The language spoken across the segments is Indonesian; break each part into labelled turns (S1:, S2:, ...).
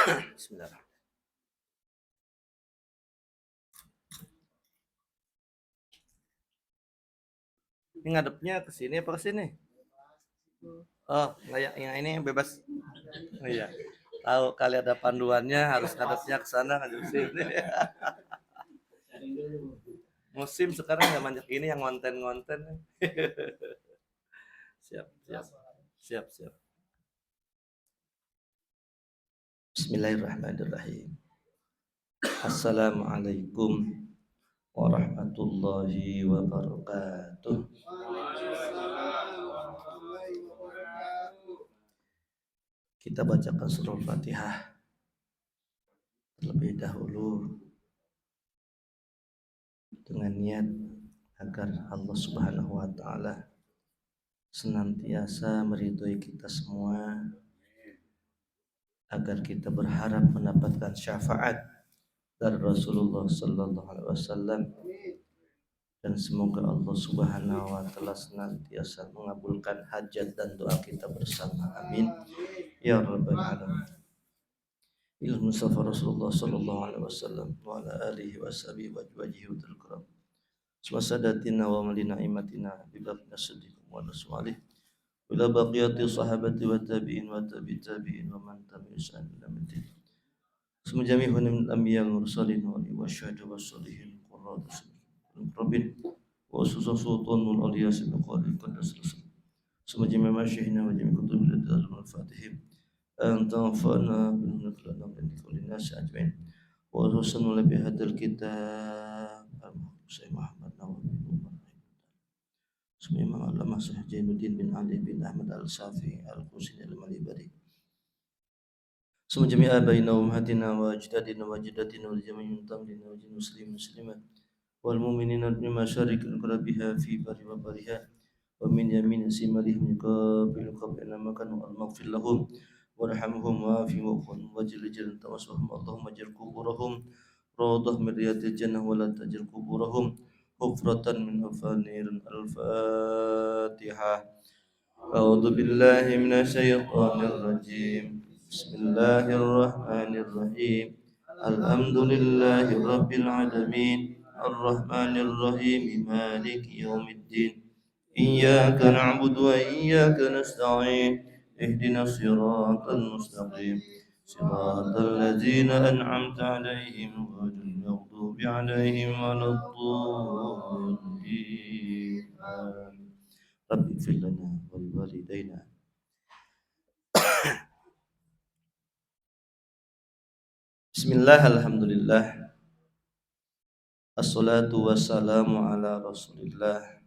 S1: Bismillah. Ini ngadepnya ke sini apa ke sini? Oh, nggak ya, yang ini bebas. Oh iya. Tahu kali ada panduannya harus ngadepnya ke sana ngadep sini. Musim sekarang yang banyak ini yang ngonten-ngonten. Siap, siap. Siap, siap. Bismillahirrahmanirrahim. Assalamualaikum warahmatullahi wabarakatuh. Kita bacakan surah Al-Fatihah terlebih dahulu dengan niat agar Allah Subhanahu wa taala senantiasa meridhoi kita semua, agar kita berharap mendapatkan syafaat dari Rasulullah sallallahu alaihi wasallam, dan semoga Allah Subhanahu wa taala senantiasa mengabulkan hajat dan doa kita bersama. Amin ya rabbal alamin. Ila Mustafa Rasulullah sallallahu alaihi wasallam wa ala alihi wa sahbihi wa ajwajihi wa tilkram. Suasadatina wa malina imatina bibabna siddiq wa nasalih ila baqiyati sahabati wa tabi'in wa tabi'in wa man tabi'in ila middin. Semujamihun min anbiya wal mursalin wa syuhada was salihin qurratu rabbin wa ususa sultan wal awliya sabqali qaddas rasul. Semujamih masyihina wa jami kutubil al fatihim an tanfa'na bil lana min kulli nas ajmain wa rusulu bi hadzal kitab Sayyid Muhammad Nawawi Semima Allamah Syekh Jainuddin bin Ali bin Ahmad Al-Safi Al-Qusini Al-Malibari Semua jami'a baina ummatina wa ajdadina wa jaddatina wa jami'in tamdina wa jin muslim muslimat wal mu'minina min masyarikil qurabiha fi bari wa bariha wa min yamin simalihim qabil qabina makan wa al-maghfir lahum warhamhum wa fi waqhum wa jil tawassuhum Allahumma jir kuburahum rawdah min riyadil jannah wa la tajir kuburahum hufratan min hufanir al-Fatihah. A'udzu billahi minasy syaithanir rajim. Bismillahirrahmanirrahim. Alhamdulillahi rabbil alamin. Arrahmanir rahim. Maliki yaumiddin. Iyyaka na'budu wa iyyaka nasta'in. Ihdinas siratal mustaqim. Siratal ladzina an'amta 'alaihim ghairil maghdubi 'alaihim waladdallin. Amin. Rabbi ighfir lana wa liwalidayna. Bismillah, alhamdulillah. Assalatu wassalamu ala Rasulillah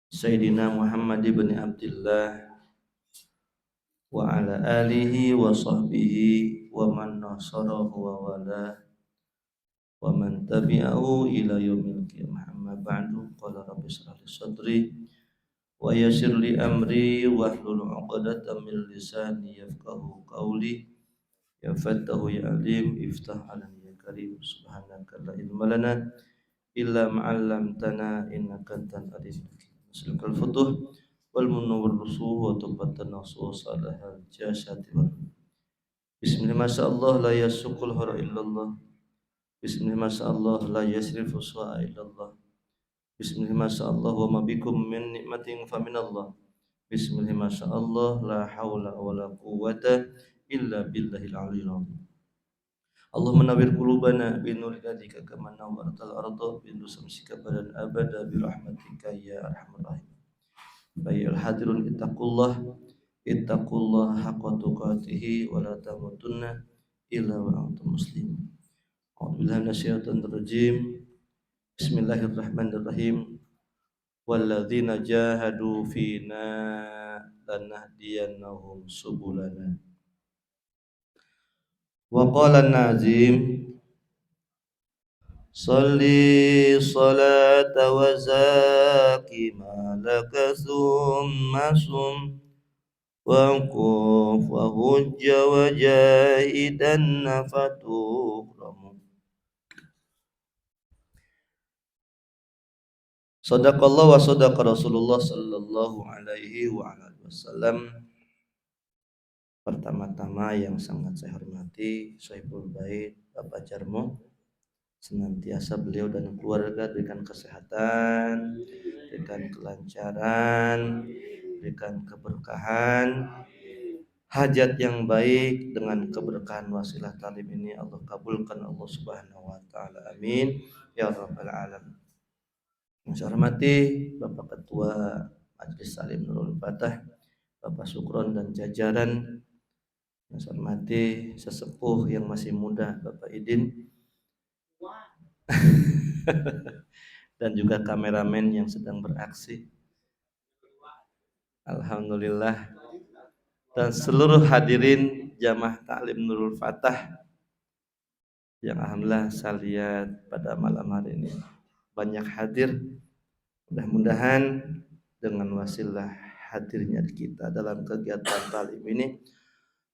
S1: Sayyidina Muhammad ibn Abdullah wa ala alihi wa sahbihi wa man nasarahu wa wala wa man tabi'ahu ila yaumil qiyamah. Amma ba'du, qala rabbi shrah li sadri wa yassir li amri wa hlul 'uqdatam min lisani yafqahu qawli. Ya Fattahu ya Alim, iftah alani ya Karim. Subhanaka la ilma lana illa ma'allamtana innaka antal alimul hakim. Nas'alukal futuh wal munawwar rusuh wa tawbatan nasuh salahal jasati wal bismillah masyaallah la yasukul hara illallah. Bismillah masyaallah la yasrifu su'a illallah. Bismillah masyaallah wa ma bikum min nikmatin fa minallah. Bismillah masyaallah la haula wa la quwwata illa billahil aliyyil azim. Allahumma nawwir qulubana bi nuri hadaika kama nawwartal arda bi nur samsika badan abada bi rahmatika ya arhamar rahim. Bayyul hadirun ittaqullah haqqa tuqatih wa la tamutunna illa wa antum muslimun. A'udzu billahi minasyaitonir rajim. Bismillahirrahmanirrahim. Walladzina jahadu fina lanahdiyannahum subulana. Wa qala an-nazim Salli salata wa zaki malaka thumma sum wa quf wa hujja wa jahidan nafatukramu. Sadaqallah wa sadaqa Rasulullah sallallahu alaihi wa alihi wasallam. Pertama-tama yang sangat saya hormati Sohibul Bait Bapak Jarmo, senantiasa beliau dan keluarga diberikan kesehatan, diberikan kelancaran, diberikan keberkahan, hajat yang baik dengan keberkahan wasilah talim ini Allah kabulkan Allah Subhanahu wa taala. Amin ya rabbal alamin. Yang saya hormati Bapak Ketua Majelis Salim Nurul Fatah, Bapak Sukron dan jajaran. Yang saya hormati sesepuh yang masih muda Bapak Idin dan juga kameramen yang sedang beraksi. Alhamdulillah. Dan seluruh hadirin jamaah Ta'lim Nurul Fatah yang alhamdulillah saya lihat pada malam hari ini banyak hadir. Mudah-mudahan dengan wasilah hadirnya kita dalam kegiatan talim ini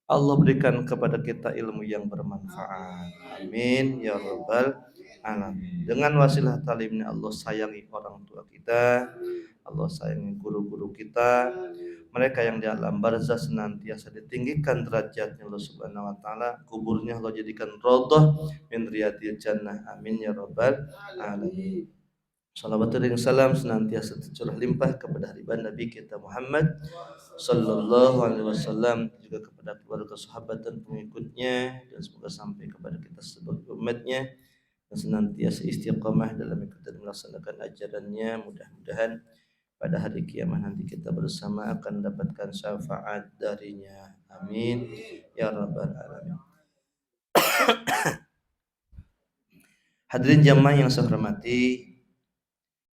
S1: Allah berikan kepada kita ilmu yang bermanfaat. Amin ya rabbal alamin. Dengan wasilah talim ini Allah sayangi orang tua kita, Allah sayangi guru-guru kita, mereka yang di alam barzah senantiasa ditinggikan derajatnya Allah Subhanahu wa taala, kuburnya Allah jadikan raudhah min riyadil jannah. Amin ya rabbal alamin. Salawat dan salam senantiasa tercurah limpah kepada hariban Nabi kita Muhammad sallallahu alaihi wasallam, juga kepada keluarga sahabat dan pengikutnya, dan semoga sampai kepada kita sebagai umatnya dan senantiasa istiqamah dalam ikuti melaksanakan ajarannya. Mudah-mudahan pada hari kiamat nanti kita bersama akan mendapatkan syafaat darinya. Amin ya rabbal alamin. Hadirin jamaah yang saya hormati,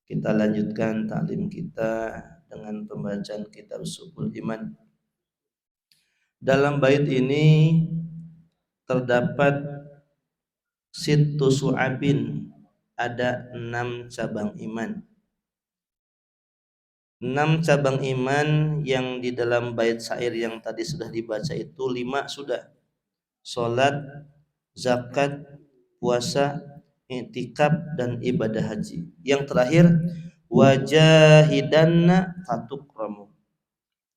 S1: kita lanjutkan taklim kita dengan pembacaan kitab Subul Iman. Dalam bait ini terdapat Sittu Su'abin, ada 6 cabang iman. 6 cabang iman yang di dalam bait syair yang tadi sudah dibaca itu 5 sudah. Salat, zakat, puasa, i'tikaf dan ibadah haji. Yang terakhir wajahidanna fatukramu.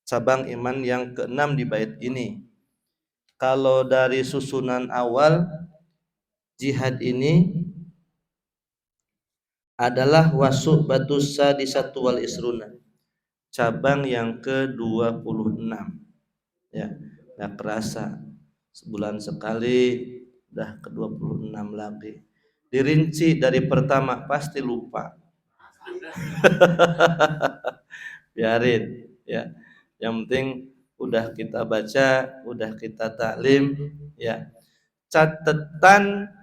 S1: Cabang iman yang ke-6 di bait ini. Kalau dari susunan awal, jihad ini adalah wasu'batus sadisatu wal isruna, cabang yang ke-26. Ya, enggak kerasa sebulan sekali udah ke-26 lagi. Dirinci dari pertama pasti lupa. Biarin ya. Yang penting udah kita baca, udah kita taklim ya. Catatan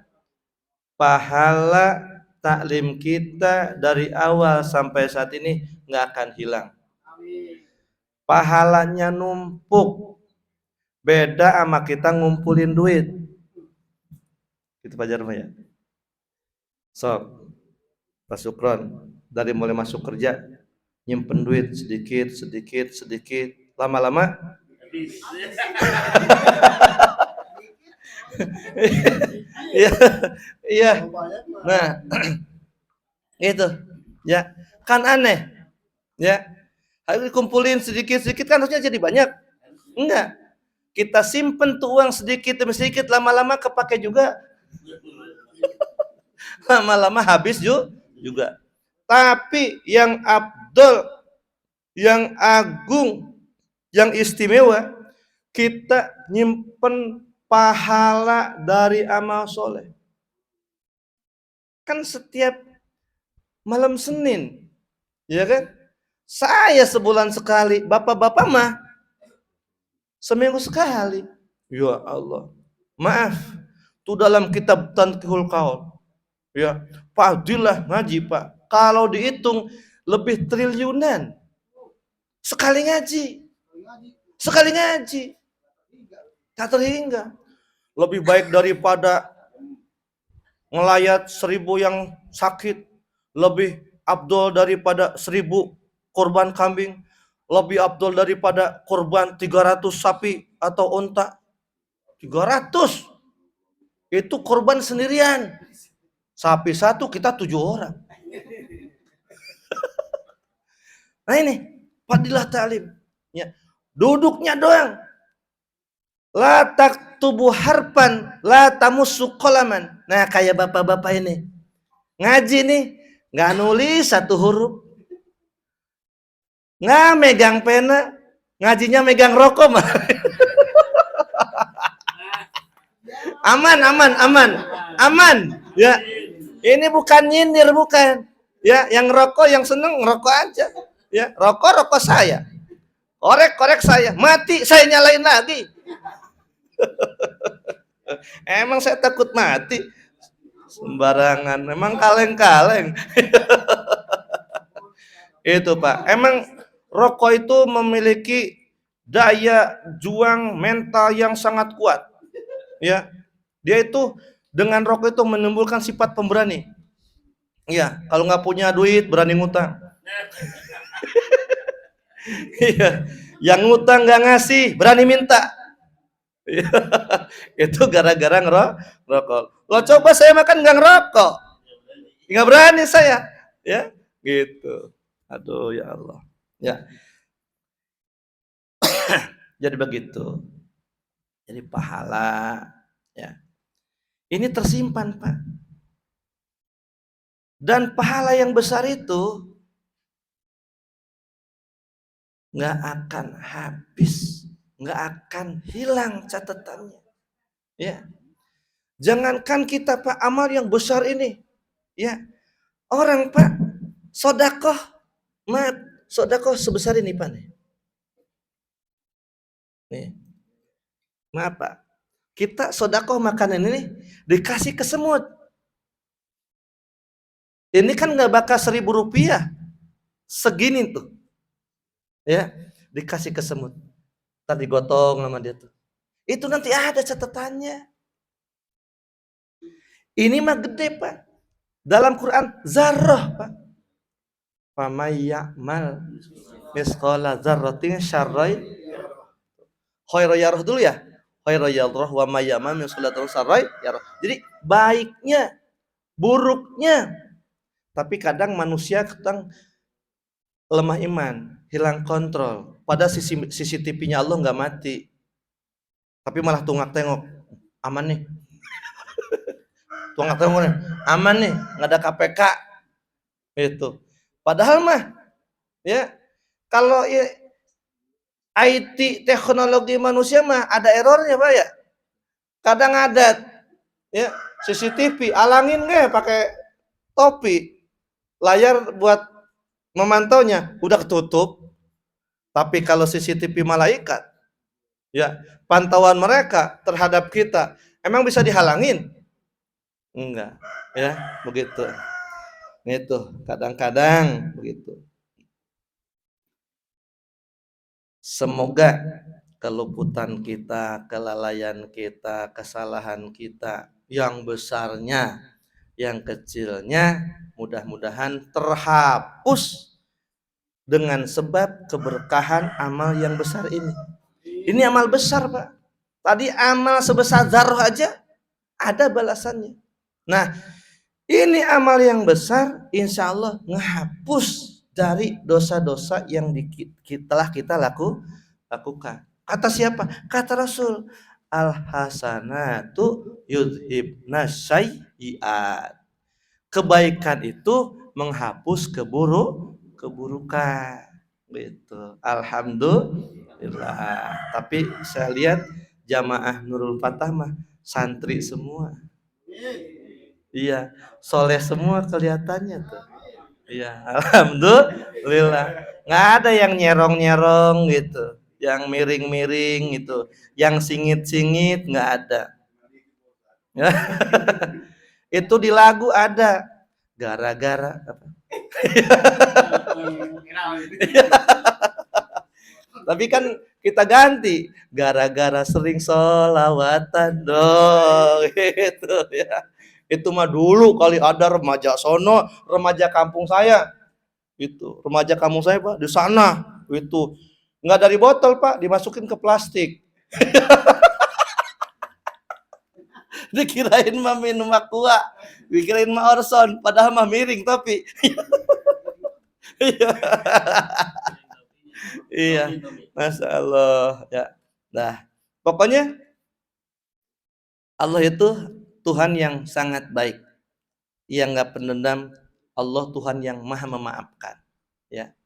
S1: pahala taklim kita dari awal sampai saat ini nggak akan hilang. Pahalanya numpuk. Beda sama kita ngumpulin duit. Gitu Pak Jarmo ya. Sok, Pak Sukron, dari mulai masuk kerja nyimpen duit sedikit, lama-lama iya, iya. Nah, itu ya kan aneh ya, harus dikumpulin sedikit kan harusnya jadi banyak. Enggak, kita simpen tuh uang sedikit demi sedikit, lama-lama kepake juga. Lama-lama habis juga. Tapi yang afdol, yang agung, yang istimewa, kita nyimpen pahala dari amal soleh. Kan setiap malam Senin, ya kan? Saya sebulan sekali, bapak-bapak mah seminggu sekali. Ya Allah, maaf, itu dalam kitab Tanqihul Qaul. Ya, fadilah ngaji Pak, kalau dihitung lebih triliunan sekali ngaji, tak terhingga. Lebih baik daripada ngelayat 1000 yang sakit, lebih afdol daripada 1000 korban kambing, lebih afdol daripada korban 300 sapi atau unta. 300 itu korban sendirian, sapi satu kita 7 orang. Nah ini fadilah ta'lim ya. Duduknya doang La taktubu harpan, la tamussu qalaman. Nah, kayak bapak-bapak ini. Ngaji nih, nggak nulis satu huruf. Nggak megang pena, ngajinya megang rokok mah. Aman, aman, aman. Aman. Ya. Ini bukan nyindir, bukan. Ya, yang rokok yang seneng ngerokok aja. Ya, rokok saya. Korek saya. Mati saya nyalain lagi. Emang saya takut mati. Sembarangan. Emang kaleng-kaleng. Itu, Pak. Emang rokok itu memiliki daya juang mental yang sangat kuat. Ya. Dia itu dengan rokok itu menimbulkan sifat pemberani. Iya, kalau nggak punya duit berani ngutang. Iya, yang ngutang nggak ngasih berani minta. Itu gara-gara ngerokok. Lo coba saya makan nggak ngerokok, nggak berani saya, ya, gitu. Aduh ya Allah, ya. Jadi begitu. Jadi pahala, ya. Ini tersimpan, Pak. Dan pahala yang besar itu nggak akan habis, nggak akan hilang catatannya. Ya, jangankan kita Pak amal yang besar ini, ya orang Pak sodakoh, sodakoh sebesar ini Pak nih, maaf Pak, kita sodakoh makanan ini dikasih ke semut, ini kan nggak bakal Rp1.000, segini tuh, ya dikasih ke semut, tadi gotong sama dia tuh, itu nanti ada catatannya. Ini mah gede Pak. Dalam Quran zarrah Pak. Famayyamal misqala dzarratin syarrai khairan yarah dulu ya. Khairan yarah wa mayyamal misqala dzarratin syarrai yarah. Jadi baiknya, buruknya. Tapi kadang manusia kadang lemah iman, hilang kontrol. Pada CCTV-nya Allah nggak mati. Tapi malah tungak tengok. Aman nih. Tungak tengok nih. Aman nih, nggak ada KPK. Itu. Padahal mah ya kalau IT teknologi manusia mah ada errornya Pak ya. Kadang ada ya CCTV alangin nggak pakai topi, layar buat memantaunya udah ketutup. Tapi kalau CCTV malaikat ya pantauan mereka terhadap kita emang bisa dihalangin? Enggak ya begitu. Itu kadang-kadang begitu. Semoga keluputan kita, kelalaian kita, kesalahan kita, yang besarnya, yang kecilnya, mudah-mudahan terhapus dengan sebab keberkahan amal yang besar ini. Ini amal besar Pak. Tadi amal sebesar zarrah aja ada balasannya. Nah, ini amal yang besar, insya Allah ngehapus dari dosa-dosa yang telah kita lakukan. Kata siapa? Kata Rasul, al hasanatu yudhibna sayyi'at. Kebaikan itu menghapus keburukan. Gitu. Alhamdulillah. Tapi saya lihat jamaah Nurul Fatah mah santri semua. Iya, soleh semua kelihatannya tuh. Iya, alhamdulillah. Nggak ada yang nyerong-nyerong gitu, yang miring-miring gitu, yang singit-singit nggak ada. Itu di lagu ada. Gara-gara apa? Tapi kan kita ganti gara-gara sering solawatan dong itu ya. Itu mah dulu kali ada remaja sono, remaja kampung saya. Itu, remaja kampung saya, Pak, di sana. Itu nggak dari botol, Pak, dimasukin ke plastik. Dikirain mah minum aqua, dikirain mah Orson, padahal mah miring tapi. Iya. Masya Allah ya. Nah, Pokoknya Allah itu Tuhan yang sangat baik, yang nggak pendendam. Allah Tuhan yang maha memaafkan. Ya,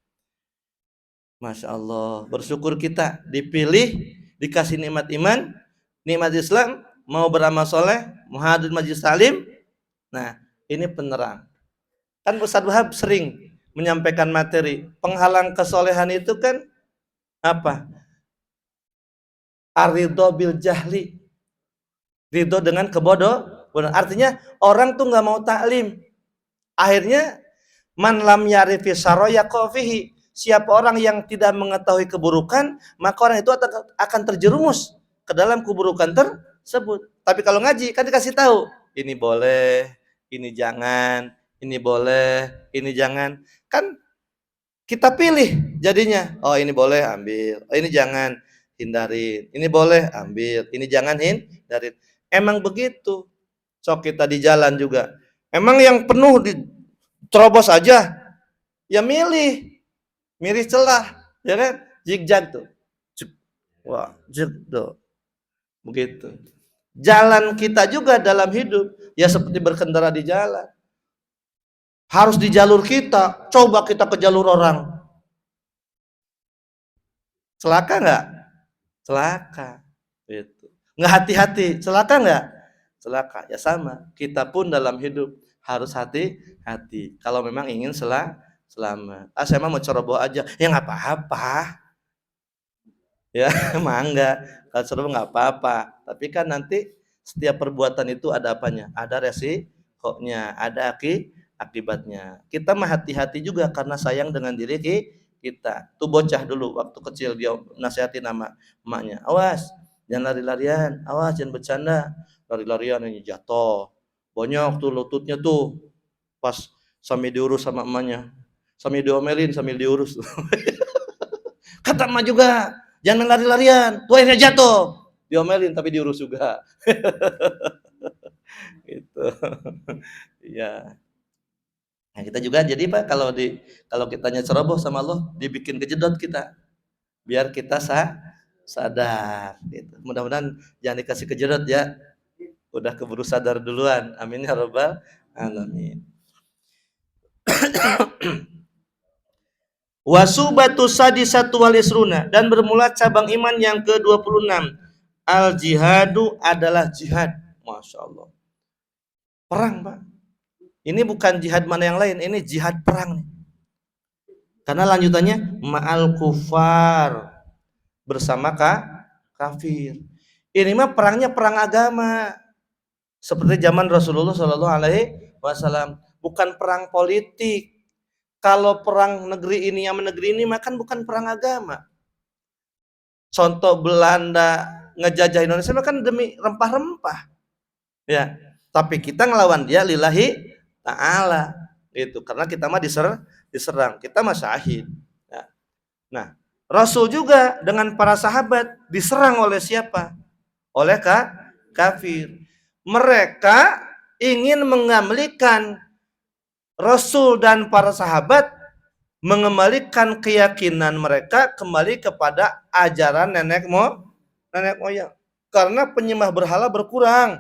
S1: Masya Allah. Bersyukur kita dipilih, dikasih nikmat iman, nikmat Islam, mau beramal soleh, mau hadir majlis salim. Nah, ini penerang. Kan Ustadz Wahab sering menyampaikan materi penghalang kesolehan itu kan apa? Aridho bil jahli, ridho dengan kebodohan. Artinya orang tuh nggak mau taklim. Akhirnya man lam yarifi saroya kofihi. Siapa orang yang tidak mengetahui keburukan, maka orang itu akan terjerumus ke dalam keburukan tersebut. Tapi kalau ngaji kan dikasih tahu, ini boleh, ini jangan, ini boleh, ini jangan. Kan kita pilih jadinya. Oh, ini boleh ambil, oh ini jangan, hindarin. Ini boleh ambil, ini jangan hindarin. Emang begitu. Sok kita di jalan juga. Emang yang penuh diterobos aja. Ya milih celah, ya kan? Zigzag tuh. Wah, tuh. Begitu. Jalan kita juga dalam hidup ya seperti berkendara di jalan. Harus di jalur kita, coba kita ke jalur orang. Celaka nggak? Celaka. Gitu. Nggak hati-hati, celaka nggak? Celaka. Ya sama. Kita pun dalam hidup harus hati-hati. Kalau memang ingin selamat. Saya mah mau ceroboh aja. Ya nggak apa-apa. Ya, mangga. Kalau ceroboh nggak apa-apa. Tapi kan nanti setiap perbuatan itu ada apanya? Ada resikonya, ada akibatnya. Kita mah hati-hati juga karena sayang dengan diri kita. Tuh bocah dulu waktu kecil dia nasihatin nama emaknya. Awas, jangan lari-larian. Awas, jangan bercanda. Lari-larian ini jatuh. Bonyok tuh lututnya tuh pas sambil diurus sama emaknya. Sambil diomelin, sambil diurus. Kata emak juga, jangan lari-larian. Tuh akhirnya jatuh. Diomelin tapi diurus juga. Gitu. Iya. Nah, kita juga jadi Pak kalau kitanya ceroboh sama Allah, dibikin kejedot kita. Biar kita sadar gitu. Mudah-mudahan jangan dikasih kejedot ya. Udah keburu sadar duluan. Amin ya rabbal alamin. Wasubatu sadisatu wal isruna, dan bermula cabang iman yang ke-26. Al jihadu adalah jihad. Masya Allah. Perang, Pak. Ini bukan jihad mana yang lain, ini jihad perang nih. Karena lanjutannya ma'al kufar, bersama kafir. Ini mah perangnya perang agama. Seperti zaman Rasulullah Shallallahu alaihi wasallam, bukan perang politik. Kalau perang negeri ini sama negeri ini mah kan bukan perang agama. Contoh Belanda ngejajah Indonesia mah kan demi rempah-rempah. Ya. Tapi kita ngelawan dia lillahi ta'ala. Itu karena kita mah diserang, kita mah syahid. Ya. Nah, Rasul juga dengan para sahabat diserang oleh siapa? Oleh kafir. Mereka ingin mengembalikan Rasul dan para sahabat, mengembalikan keyakinan mereka kembali kepada ajaran nenek moyang. Karena penyembah berhala berkurang.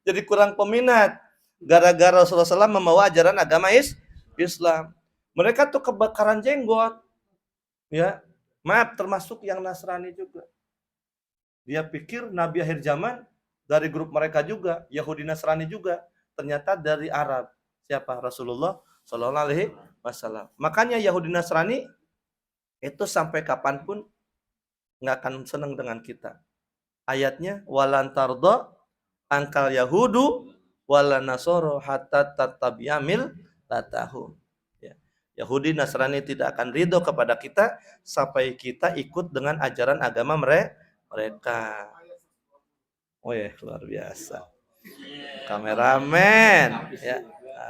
S1: Jadi kurang peminat. Gara-gara Rasulullah SAW membawa ajaran agama Islam. Mereka tuh kebakaran jenggot. Ya, maaf termasuk yang Nasrani juga. Dia pikir Nabi akhir zaman dari grup mereka juga, Yahudi Nasrani juga. Ternyata dari Arab. Siapa? Rasulullah Shallallahu alaihi wasallam. Makanya Yahudi Nasrani itu sampai kapanpun nggak akan senang dengan kita. Ayatnya walan tardo angkal Yahudu wala nasoro hatta tatabiyamil latahu. Ya. Yahudi Nasrani tidak akan ridho kepada kita sampai kita ikut dengan ajaran agama mereka. Oh ya, luar biasa. Kameramen ya,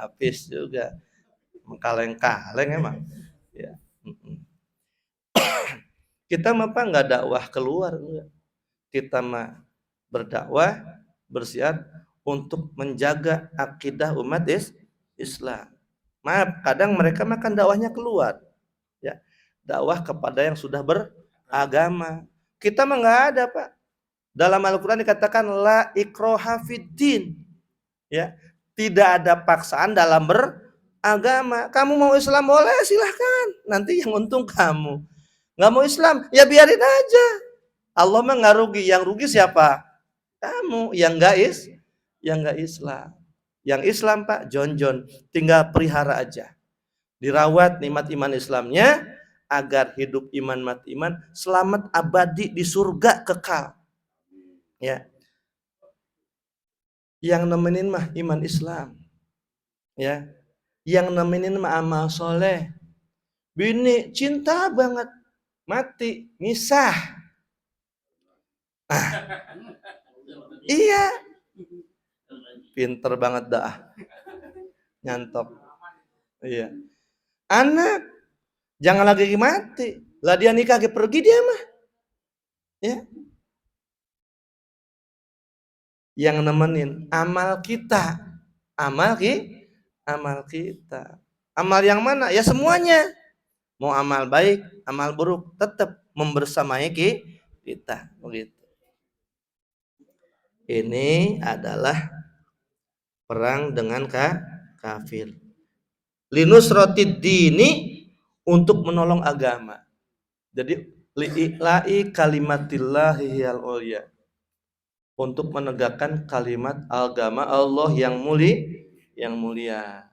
S1: habis juga mengkaleng-kaleng emang. Ya. Kita mah Pak nggak dakwah keluar, enggak. Kita mah berdakwah bersiar untuk menjaga akidah umat Islam. Maaf, kadang mereka makan dakwahnya keluar, ya, dakwah kepada yang sudah beragama. Kita mah nggak ada Pak. Dalam Al-Qur'an dikatakan la ikraha fiddin. Ya, tidak ada paksaan dalam beragama. Kamu mau Islam boleh silahkan, nanti yang untung kamu. Nggak mau Islam, ya biarin aja. Allah mah nggak rugi, yang rugi siapa? Kamu yang nggak Islam. Yang Islam Pak, John, tinggal pelihara aja. Dirawat nikmat iman Islamnya agar hidup iman mati iman, selamat abadi di surga kekal. Ya. Yang nemenin mah iman Islam. Ya. Yang nemenin mah amal soleh. Bini cinta banget, mati misah. Iya. Pinter banget dah. Nyantap. Iya. Anak jangan lagi mati. Lah dia nikah lagi pergi dia mah. Ya. Yang nemenin amal kita. Amal kita. Amal yang mana? Ya semuanya. Mau amal baik, amal buruk, tetap membersamai kita. Begitu. Ini adalah perang dengan kafir. Linusratid dini, untuk menolong agama. Jadi li'ila'i kalimatillahiyal ulya, untuk menegakkan kalimat agama Allah yang mulia.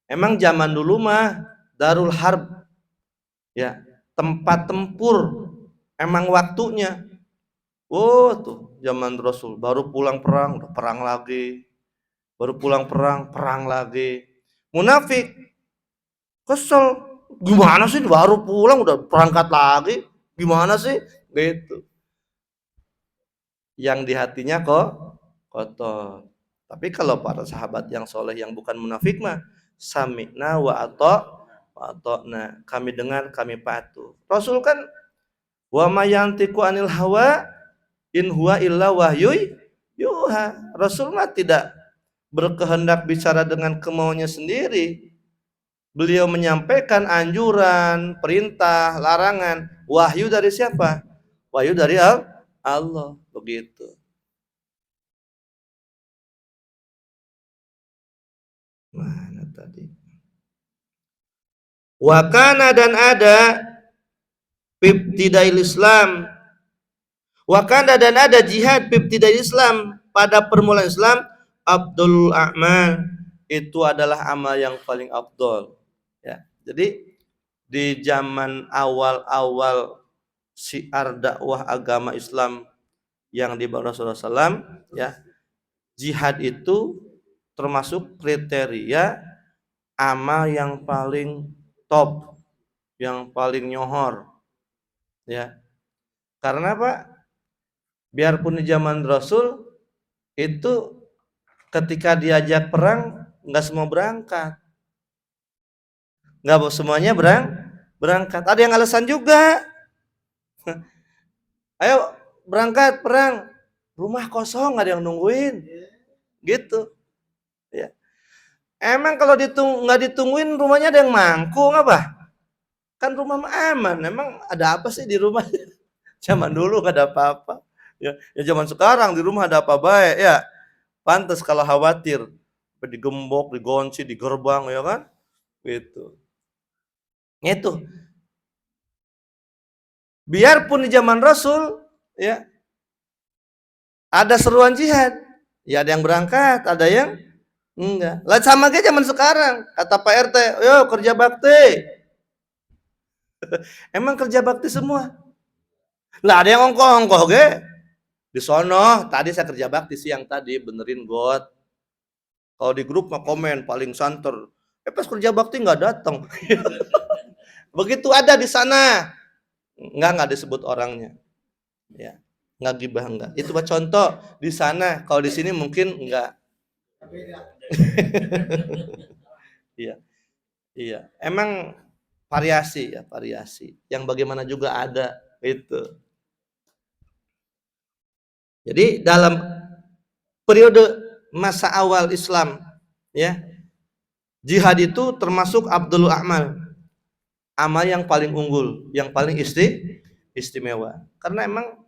S1: Emang zaman dulu mah darul harb, ya, tempat tempur, emang waktunya. Oh tuh zaman Rasul baru pulang perang udah perang lagi, baru pulang perang lagi. Munafik kesel, gimana sih baru pulang udah perangkat lagi, gimana sih gitu. Yang di hatinya kok kotor. Tapi kalau para sahabat yang soleh yang bukan munafik mah sami'na wa ata'na, kami dengar kami patuh. Rasul kan wa mayantiku anil hawa in huwa illa wahyu yuha. Rasul mah tidak berkehendak bicara dengan kemauannya sendiri. Beliau menyampaikan anjuran, perintah, larangan. Wahyu dari siapa? Wahyu dari Allah. Begitu. Mana tadi? Wakana, dan ada ibtidail Islam. Wakana, dan ada jihad ibtidail Islam, pada permulaan Islam. Abdul a'mal, itu adalah amal yang paling afdol. Ya. Jadi di zaman awal-awal syiar dakwah agama Islam yang dibawa Rasulullah SAW, ya, jihad itu termasuk kriteria amal yang paling top, yang paling nyohor, ya. Karena Pak, biarpun di zaman Rasul itu ketika diajak perang nggak semua berangkat, nggak semuanya berangkat. Ada yang alasan juga. Ayo berangkat perang, rumah kosong nggak ada yang nungguin, gitu. Ya. Emang kalau nggak ditungguin rumahnya ada yang mangkung apa? Kan rumah aman. Emang ada apa sih di rumah? Zaman dulu nggak ada apa-apa. Ya zaman sekarang di rumah ada apa baik ya. Pantas kalau khawatir, digembok, digonci, di gerbang, ya kan? Gitu. Itu. Biarpun di zaman Rasul, ya, ada seruan jihad, ya ada yang berangkat, ada yang enggak. Lah sama kayak zaman sekarang, kata Pak RT, yo kerja bakti. Emang kerja bakti semua? Lah ada yang ongkoh-ongkoh ge. Di sono, tadi saya kerja bakti siang tadi, benerin got. Kalau di grup mah komen paling santer. Pas kerja bakti nggak datang. Begitu ada di sana, nggak disebut orangnya. Ya, nggak gibah enggak. Itu mah contoh di sana. Kalau di sini mungkin enggak. Iya, iya. Emang variasi ya, variasi. Yang bagaimana juga ada itu. Jadi dalam periode masa awal Islam, ya, jihad itu termasuk Abdul A'mal, amal yang paling unggul, yang paling istimewa. Karena emang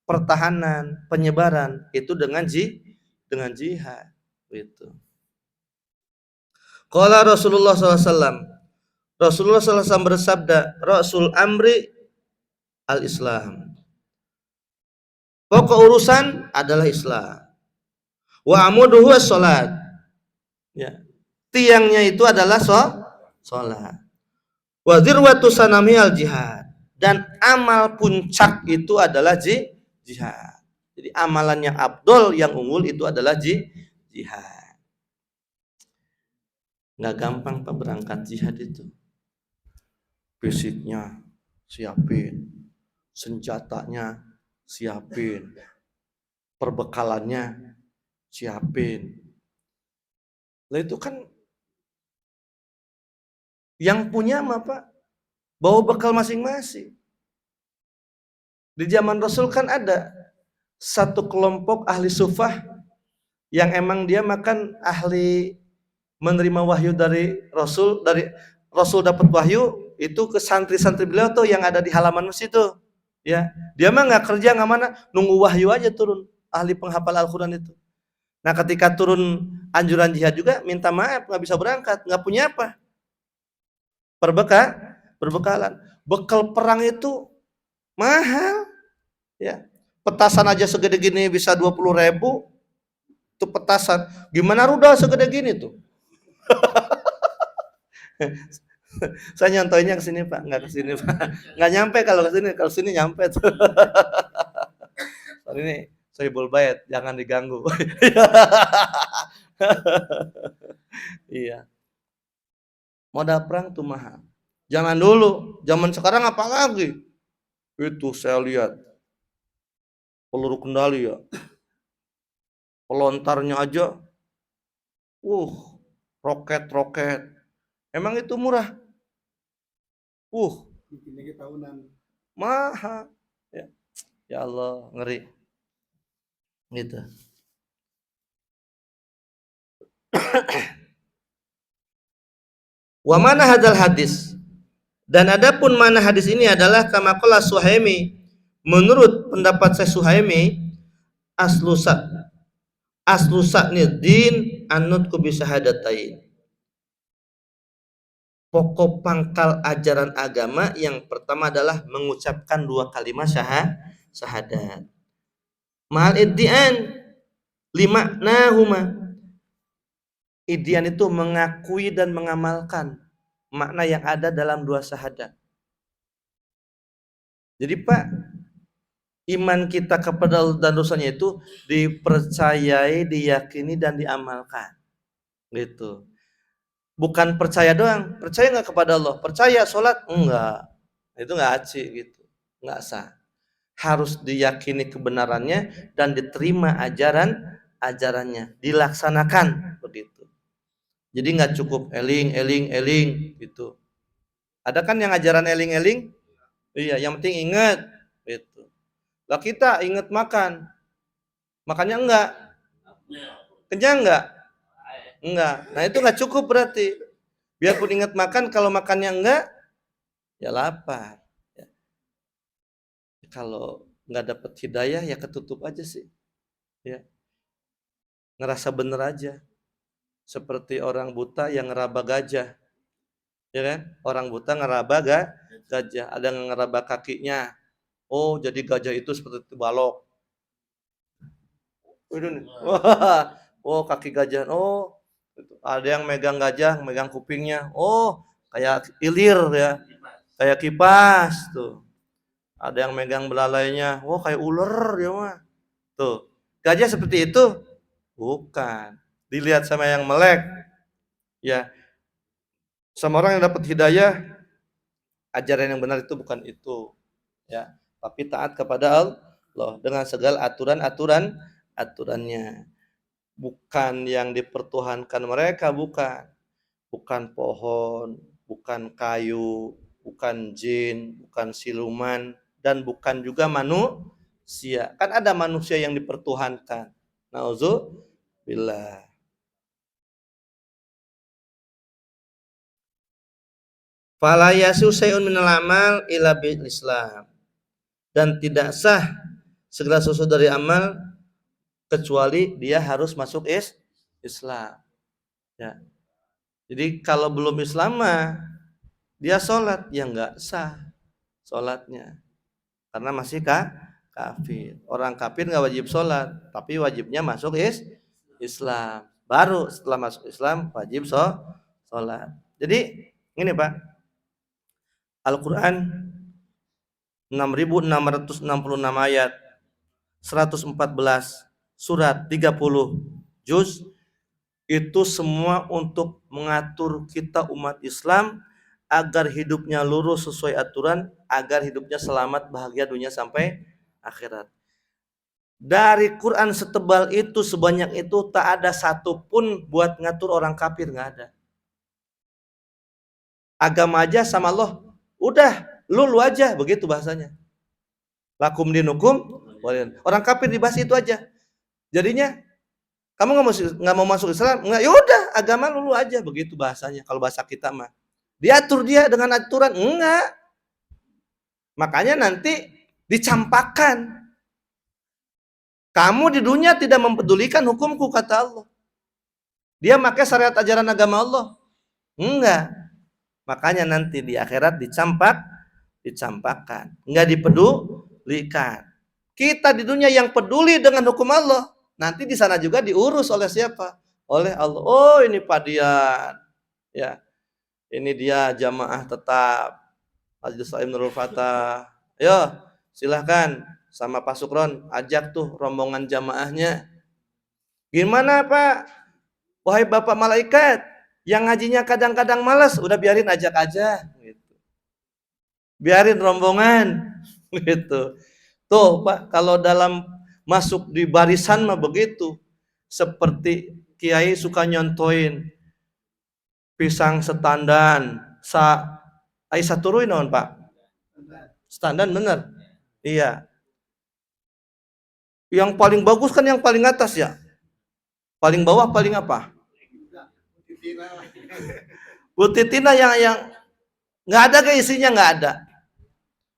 S1: pertahanan, penyebaran itu dengan jihad gitu. Qala Rasulullah SAW. Rasulullah SAW bersabda, Rasul Amri al-Islam. Pokok urusan adalah Islam. Wa amuduhu as-salat. Ya. Tiangnya itu adalah salat. Wa dzirwatu sanami al-jihad. Dan amal puncak itu adalah jihad. Jadi amalan yang afdol, yang unggul itu adalah jihad. Nggak gampang Pak berangkat jihad itu. Fisiknya siapin, senjatanya siapin, perbekalannya siapin. Lah itu kan yang punya mah Pak bawa bekal masing-masing. Di zaman Rasul kan ada satu kelompok ahli sufah yang emang dia makan ahli menerima wahyu dari Rasul dapat wahyu itu ke santri-santri beliau tuh yang ada di halaman masjid tuh. Ya, dia mah nggak kerja nggak mana, nunggu wahyu aja turun, ahli penghafal Al-Qur'an itu. Nah, ketika turun anjuran jihad juga minta maaf nggak bisa berangkat, nggak punya apa? Perbekalan. Bekal perang itu mahal. Ya. Petasan aja segede gini bisa 20.000. Itu petasan. Gimana rudal segede gini tuh? Saya nyontoinnya ke sini Pak, nggak ke sini Pak. Nggak nyampe kalau ke sini nyampe tuh. Ini Sohibul Bait, jangan diganggu. Iya. Modal perang tuh mahal. Jangan dulu, zaman sekarang apa lagi? Itu saya lihat peluru kendali ya. Pelontarnya aja. Roket. Emang itu murah? Bikin lagi tahunan. Mahal. Ya Allah, ngeri. Gitu. Wa mana hadzal hadis? Dan adapun mana hadis ini adalah kama qala Suhaimi, menurut pendapat saya Suhaimi, aslu sa'niddin an-nutqu bi syahadatain. Pokok pangkal ajaran agama yang pertama adalah mengucapkan 2 kalimat syahadat. Mahal iddian lima nahuma. Iddian itu mengakui dan mengamalkan makna yang ada dalam 2 syahadat. Jadi Pak, iman kita kepada Allah dan Rasulnya itu dipercayai, diyakini dan diamalkan. Gitu. Bukan percaya doang, percaya nggak kepada Allah, percaya sholat enggak, itu nggak aci gitu, nggak sah. Harus diyakini kebenarannya dan diterima ajarannya, dilaksanakan begitu. Jadi nggak cukup eling gitu. Ada kan yang ajaran eling, iya, yang penting ingat gitu. Lah kita ingat makannya enggak, kenyang enggak. Nah itu nggak cukup berarti. Biarpun ingat makan, kalau makannya enggak, ya lapar. Ya. Kalau nggak dapat hidayah, ya ketutup aja sih. Ya. Ngerasa bener aja. Seperti orang buta yang ngeraba gajah. Ya kan? Orang buta ngeraba gajah. Ada yang ngeraba kakinya. Oh, jadi gajah itu seperti balok. Oh, kaki gajah. Oh, ada yang megang gajah, megang kupingnya. Oh, kayak ilir ya. Kayak kipas tuh. Ada yang megang belalainya. Oh, kayak ular ya mah. Tuh. Gajah seperti itu? Bukan. Dilihat sama yang melek. Ya. Sama orang yang dapat hidayah, ajaran yang benar itu bukan itu. Ya. Tapi taat kepada Allah dengan segala aturannya. Bukan yang dipertuhankan mereka, bukan pohon, bukan kayu, bukan jin, bukan siluman, dan bukan juga manusia. Kan ada manusia yang dipertuhankan. Nauzubillah. Fala yasu syai'un minal amal illa bil Islam. Dan tidak sah segala sesuatu dari amal kecuali dia harus masuk Islam. Ya. Jadi kalau belum Islam mah dia sholat ya nggak sah sholatnya karena masih kafir. Orang kafir nggak wajib sholat, tapi wajibnya masuk Islam. Baru setelah masuk Islam wajib sholat. Jadi ini Pak, Al-Quran 6.666 ayat, 114 surat, 30 juz, itu semua untuk mengatur kita umat Islam agar hidupnya lurus sesuai aturan, agar hidupnya selamat bahagia dunia sampai akhirat. Dari Quran setebal itu, sebanyak itu, tak ada satupun buat ngatur orang kafir, nggak ada. Agama aja sama Allah, udah lu aja, begitu bahasanya. Lakum dinukum, orang kafir dibahas itu aja. Jadinya kamu nggak mau masuk Islam, nggak, yaudah agama lu aja, begitu bahasanya. Kalau bahasa kita mah diatur dia dengan aturan, enggak. Makanya nanti dicampakkan. Kamu di dunia tidak mempedulikan hukumku, kata Allah. Dia pakai syariat ajaran agama Allah, enggak. Makanya nanti di akhirat dicampakkan, enggak dipedulikan. Kita di dunia yang peduli dengan hukum Allah, nanti di sana juga diurus oleh siapa? Oleh Allah. Oh, ini Padian, ya, ini dia jamaah tetap Majelis Salim Nurul Fatah. Yo, silahkan sama Pak Sukron, ajak tuh rombongan jamaahnya. Gimana Pak? Wahai Bapak malaikat, yang ngajinya kadang-kadang malas, udah biarin ajak aja. Gitu. Biarin rombongan. Gitu. Tuh Pak, kalau dalam masuk di barisan mah begitu. Seperti Kiai suka nyontoin pisang setandan, Aisyah turuin naon Pak? Standar bener. Iya. Yang paling bagus kan yang paling atas ya. Paling bawah paling apa? Butitina yang nggak ada ke isinya, nggak ada.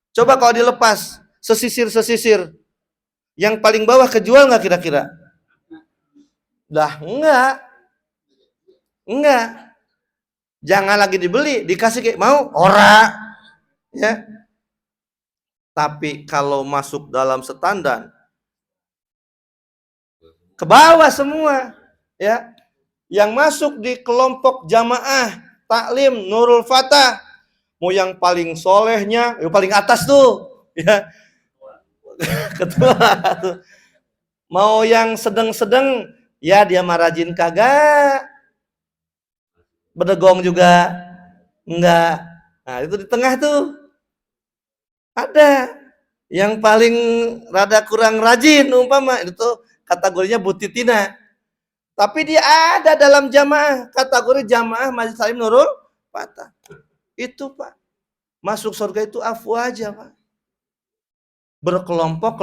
S1: Coba kalau dilepas sesisir, yang paling bawah kejual nggak kira-kira? Dah enggak. Jangan lagi dibeli, dikasih kayak mau ora, ya. Tapi kalau masuk dalam standar, ke bawah semua, ya. Yang masuk di kelompok jamaah taklim Nurul Fatah, mau yang paling solehnya, yang paling atas tuh, ya. Ketua tuh. Mau yang sedang-sedang, ya dia marajin kagak, berdegong juga enggak. Nah itu di tengah tuh ada yang paling rada kurang rajin, umpama itu kategorinya butitina, tapi dia ada dalam jamaah, kategori jamaah Majelis Salim Nurul Fatah. Itu Pak, masuk surga itu afu aja Pak, berkelompok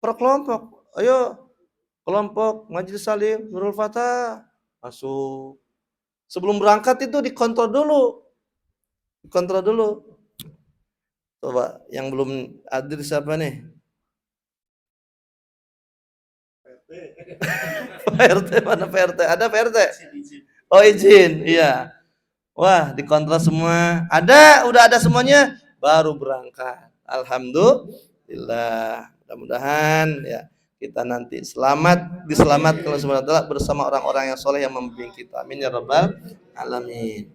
S1: per kelompok. Ayo kelompok Majelis Salim Nurul Fatah masuk. Sebelum berangkat itu dikontrol dulu. Coba yang belum hadir siapa nih? PRT mana PRT? Ada PRT? Oh izin, iya. Wah dikontrol semua. Udah ada semuanya, baru berangkat. Alhamdulillah. Mudah-mudahan ya kita nanti diselamatkan oleh Subhanahu wa taala bersama orang-orang yang soleh yang membimbing kita. Amin ya rabbal alamin.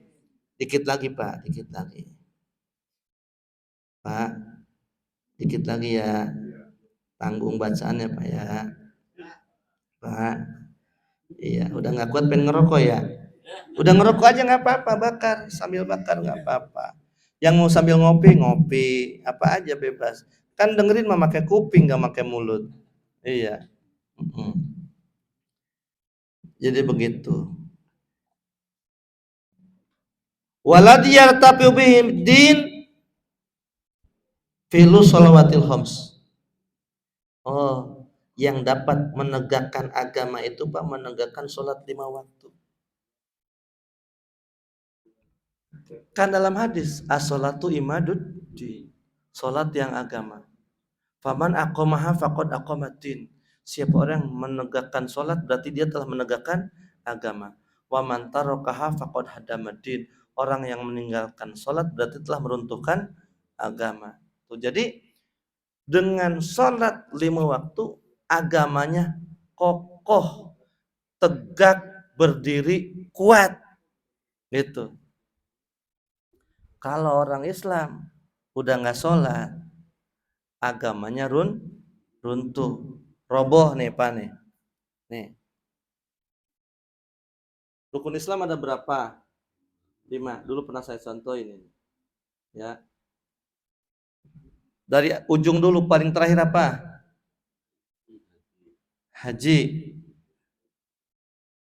S1: Dikit lagi Pak, dikit lagi. Pak, dikit lagi ya. Tanggung bacaannya Pak ya. Pak, iya udah nggak kuat pengen ngerokok ya. Udah ngerokok aja nggak apa-apa, sambil bakar nggak apa-apa. Yang mau sambil ngopi, apa aja bebas. Kan dengerin mah pakai kuping nggak pakai mulut. Iya. Jadi begitu. Waladiyar tapi bihim din filu sholawatil khams. Oh, yang dapat menegakkan agama itu Pak, menegakkan sholat 5 waktu. Kan dalam hadis as-sholatu imaduddin, sholat yang agama. Faman aqamaha faqad aqamatin. Siapa orang yang menegakkan salat berarti dia telah menegakkan agama. Wa man tarakaha faqad hadamaddin. Orang yang meninggalkan salat berarti telah meruntuhkan agama. Tuh, jadi dengan salat 5 waktu agamanya kokoh, tegak, berdiri, kuat. Gitu. Kalau orang Islam udah nggak sholat, agamanya runtuh, roboh nih Pak nih. Nih, rukun Islam ada berapa? 5. Dulu pernah saya contohin ini. Ya. Dari ujung dulu paling terakhir apa? Haji.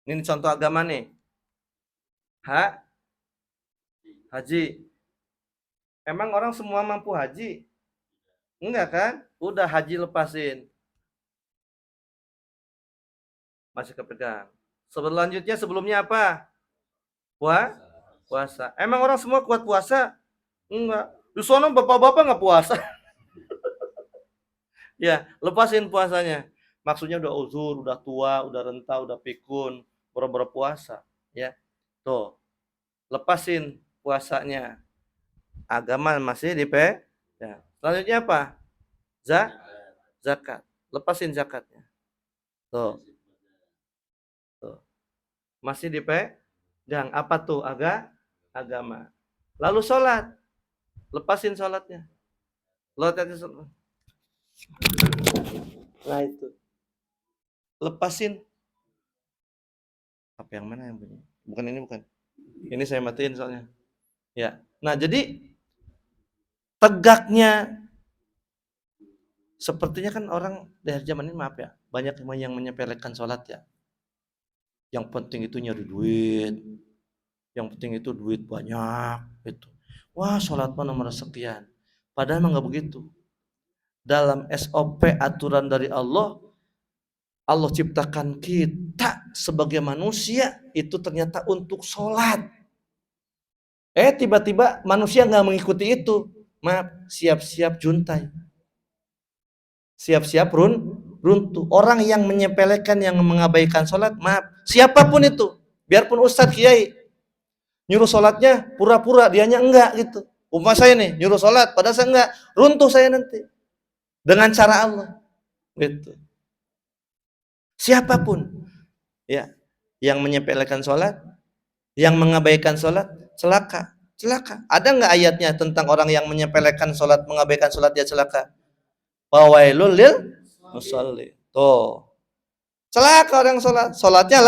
S1: Ini contoh agama nih. Haji. Emang orang semua mampu haji? Enggak kan? Udah haji lepasin. Masih kepegang. Selanjutnya sebelumnya apa? Puasa. Emang orang semua kuat puasa? Enggak. Di sono bapak-bapak nggak puasa. Ya, lepasin puasanya. Maksudnya udah uzur, udah tua, udah renta, udah pikun, boro-boro puasa, ya. Tuh, lepasin puasanya. Agama masih ya. Selanjutnya apa? Zakat. Lepasin zakatnya. Tuh, tuh. Masih dan apa tuh? Agama. Lalu sholat. Lepasin sholatnya. Nah itu. Lepasin. Apa yang mana yang bunyi? Bukan ini, bukan. Ini saya matiin soalnya. Ya. Nah, jadi tegaknya sepertinya kan orang dari zaman ini, maaf ya, banyak yang menyepelekan sholat ya. Yang penting itu nyari duit. Yang penting itu duit banyak gitu. Wah, sholat mah nomor sekian. Padahal emang nggak begitu. Dalam SOP aturan dari Allah, Allah ciptakan kita sebagai manusia itu ternyata untuk sholat. Tiba-tiba manusia nggak mengikuti itu. Maaf, siap-siap juntai. Siap-siap runtuh. Orang yang menyepelekan, yang mengabaikan sholat, maaf, siapapun itu, biarpun ustadz kiai, nyuruh sholatnya pura-pura, dianya enggak gitu. Umpama saya nih, nyuruh sholat, padahal saya enggak, runtuh saya nanti. Dengan cara Allah. Gitu. Siapapun ya yang menyepelekan sholat, yang mengabaikan sholat, celaka. Ada nggak ayatnya tentang orang yang menyepelekan sholat, mengabaikan sholat, dia celaka? Wawailul lil musalli. Tuh, celaka orang sholat, sholatnya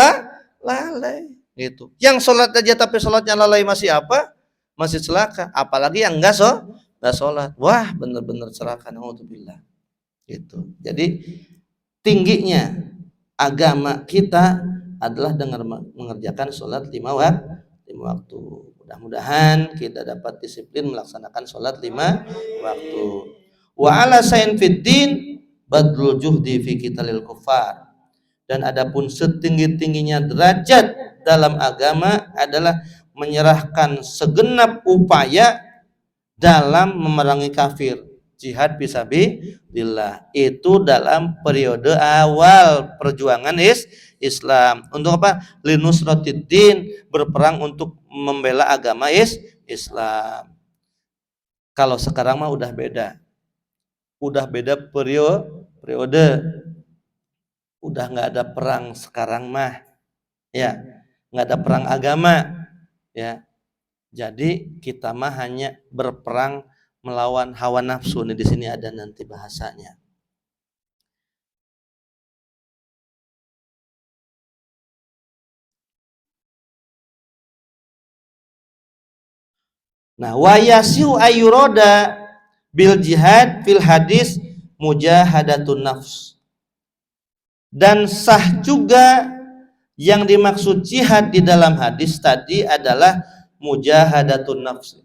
S1: lalai. Gitu. Yang sholat aja tapi sholatnya lalai masih apa? Masih celaka. Apalagi yang enggak sholat. Wah, bener-bener celaka. Naudzubillah. Gitu. Jadi tingginya agama kita adalah dengan mengerjakan sholat 5 waktu. Mudah-mudahan kita dapat disiplin melaksanakan sholat 5 waktu. Wa ala sayin fiddin badlul juhdi fi qitalil kufar. Dan adapun setinggi-tingginya derajat dalam agama adalah menyerahkan segenap upaya dalam memerangi kafir. Jihad fisabilillah itu dalam periode awal perjuangan Islam. Untuk apa? Linusratiddin, berperang untuk membela agama Islam. Kalau sekarang mah udah beda. Udah beda periode. Udah nggak ada perang sekarang mah. Ya, nggak ada perang agama. Ya. Jadi kita mah hanya berperang melawan hawa nafsu. Nih di sini ada nanti bahasanya. Nah, wa yasiu ayuroda bil jihad fil hadis mujahadatun nafs. Dan sah juga yang dimaksud jihad di dalam hadis tadi adalah mujahadatun nafs,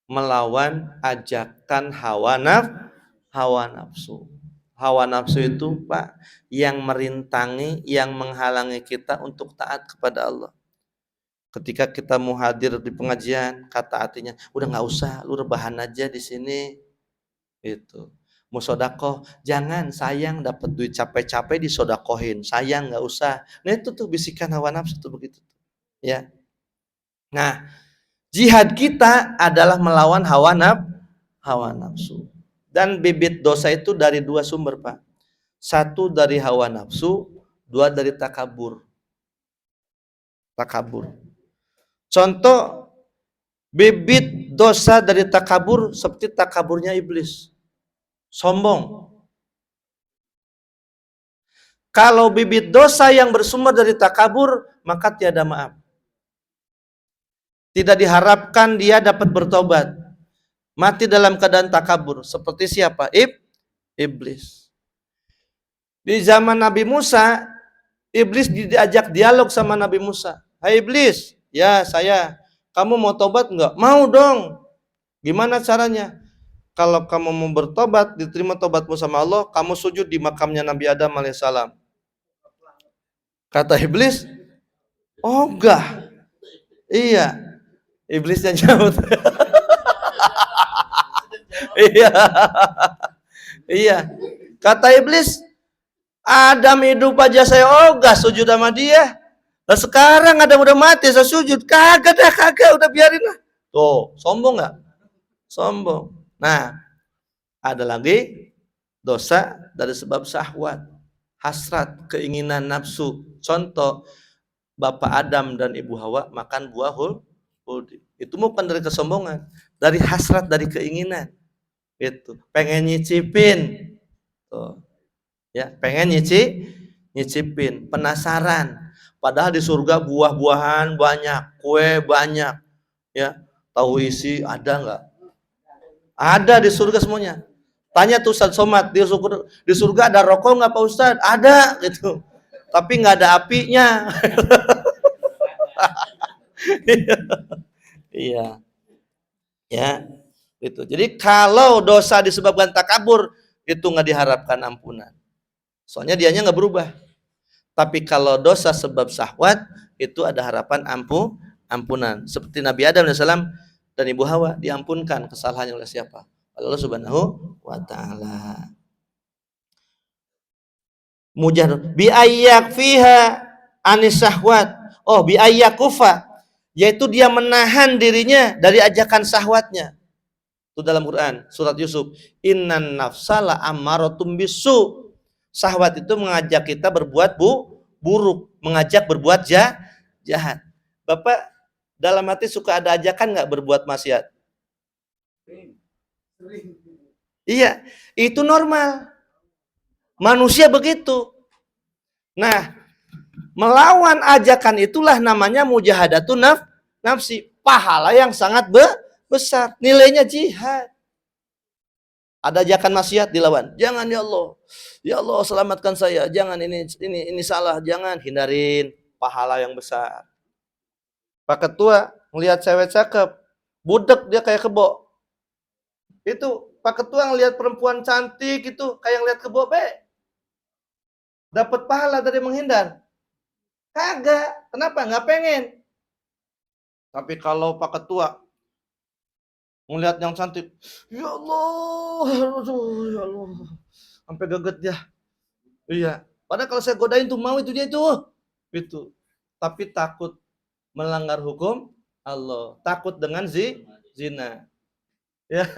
S1: melawan ajakan hawa nafsu. Hawa nafsu itu, Pak, yang merintangi, yang menghalangi kita untuk taat kepada Allah. Ketika kita mau hadir di pengajian, kata hatinya, udah nggak usah, lu rebahan aja di sini. Itu. Sodakoh, jangan, sayang dapat duit capek-capek disodakohin, sayang nggak usah. Nah itu tuh bisikan hawa nafsu tuh begitu, ya. Nah, jihad kita adalah melawan hawa nafsu. Dan bibit dosa itu dari dua sumber, Pak. Satu dari hawa nafsu, dua dari takabur. Takabur. Contoh bibit dosa dari takabur seperti takaburnya iblis. Sombong. Kalau bibit dosa yang bersumber dari takabur, maka tiada maaf. Tidak diharapkan dia dapat bertobat. Mati dalam keadaan takabur. Seperti siapa? Iblis. Di zaman Nabi Musa, Iblis diajak dialog sama Nabi Musa. Hai Iblis, ya saya. Kamu mau tobat enggak? Mau dong. Gimana caranya? Kalau kamu mau bertobat, diterima tobatmu sama Allah, kamu sujud di makamnya Nabi Adam alaihissalam. Kata Iblis, oh enggak. Iya. Iblisnya jawab. Iya. Iya. Kata Iblis, Adam hidup aja saya ogah sujud sama dia. Nah sekarang Adam udah mati saya sujud. Kagak, udah biarin lah. Tuh, sombong nggak? Sombong. Nah, ada lagi dosa dari sebab syahwat, hasrat, keinginan nafsu. Contoh, Bapak Adam dan Ibu Hawa makan buah huldi. Itu bukan dari kesombongan, dari hasrat, dari keinginan. Itu pengen nyicipin. Tuh. Ya, pengen nyicipin, penasaran. Padahal di surga buah-buahan banyak, kue banyak. Ya, tahu isi ada nggak? Ada di surga semuanya. Tanya tuh Ustaz Somad, di surga ada rokok nggak Pak Ustaz? Ada gitu. Tapi nggak ada apinya. Iya. Ya, gitu. Jadi kalau dosa disebabkan takabur, itu nggak diharapkan ampunan. Soalnya dianya nggak berubah. Tapi kalau dosa sebab syahwat, itu ada harapan ampunan. Seperti Nabi Adam AS dan Ibu Hawa diampunkan kesalahannya oleh siapa? Allah Subhanahu wa taala. Mujarrad bi ayyak fiha anis syahwat. Oh, bi ayyakufa, yaitu dia menahan dirinya dari ajakan syahwatnya. Itu dalam Quran surat Yusuf. Innan nafsala ammaratum bisu. Syahwat itu mengajak kita berbuat buruk, mengajak berbuat jahat. Bapak dalam hati suka ada ajakan nggak berbuat maksiat? Iya, itu normal. Manusia begitu. Nah, melawan ajakan itulah namanya mujahadatun nafsi. Pahala yang sangat besar. Nilainya jihad. Ada ajakan maksiat dilawan. Jangan ya Allah. Ya Allah selamatkan saya. Jangan ini salah. Jangan, hindarin, pahala yang besar. Pak Ketua ngelihat cewek cakep, budek dia kayak kebo. Itu Pak Ketua ngelihat perempuan cantik itu kayak ngelihat kebo be. Dapat pahala dari menghindar. Kagak. Kenapa? Nggak pengen. Tapi kalau Pak Ketua ngelihat yang cantik, ya Allah, ya Allah, sampai geget dia. Iya. Padahal kalau saya godain tuh mau itu dia itu. Tapi takut melanggar hukum Allah, takut dengan zina. Ya.